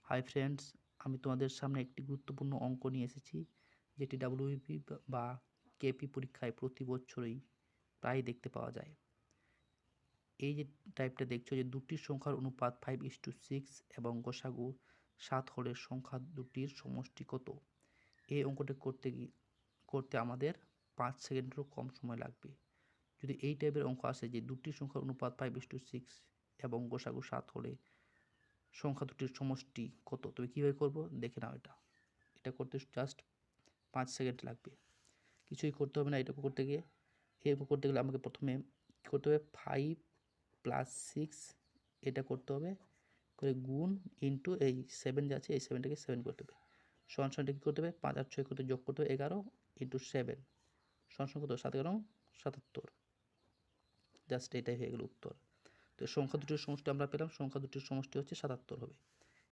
Hi friends, আমি তোমাদের সামনে একটি গুরুত্বপূর্ণ অঙ্ক নিয়ে এসেছি, যেটি ডাব্লিউবিপি বা কেপি পরীক্ষায় প্রতি বছরই প্রায় দেখতে পাওয়া যায়। এই যে টাইপটা দেখছো, যে দুটির সংখ্যার অনুপাত 5:6 এবং গসাগু 7 হলে সংখ্যা দুটির সমষ্টি কত? এই অঙ্কটা করতে আমাদের 5 সেকেন্ডেরও কম সময় লাগবে। যদি এই টাইপের অঙ্ক আসে যে দুটির সংখ্যার অনুপাত 5:6 এবং গসাগু 7 হলে সংখ্যা দুটির সমষ্টি কত, তবে কীভাবে করবো দেখে নাও। এটা করতে জাস্ট 5 সেকেন্ড লাগবে, কিছুই করতে হবে না। এটা করতে গেলে আমাকে প্রথমে কী করতে হবে, 5 + 6 এটা করতে হবে, করে গুণ ইন্টু এই 7 যে আছে, এই 7টাকে 7 করতে হবে। সমানটা কী করতে হবে, 5 আর 6 করতে যোগ করতে হবে 11 ইন্টু 7 সমান কত, 7 11 77। জাস্ট এটাই হয়ে গেল উত্তর। তো সংখ্যা দুটির সমষ্টি আমরা পেলাম, সংখ্যা দুটির সমষ্টি হচ্ছে 77 হবে।